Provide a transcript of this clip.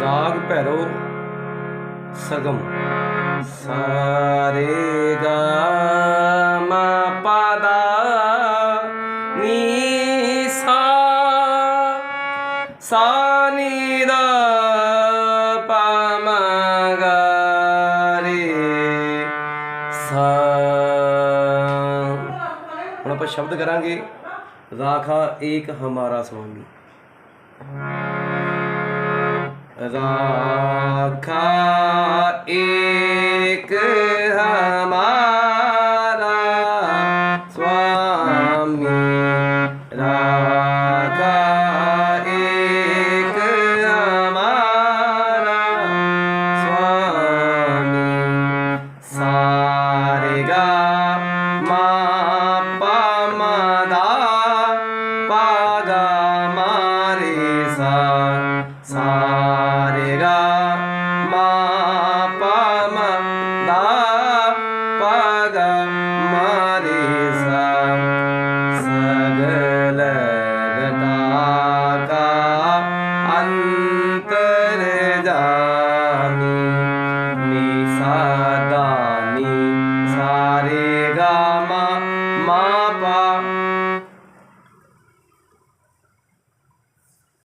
राग भैरव सगम सारे गा मा पा दा नी सा सा नी दा पा मा गा रे सा। ਹੁਣ ਆਪਾਂ ਸ਼ਬਦ ਕਰਾਂਗੇ राखा एक हमारा स्वामी। राखा एक हमारा स्वामी। राखा एक हमारा स्वामी। सारे गा मा पा मा दा पा गा मा रे सा सा।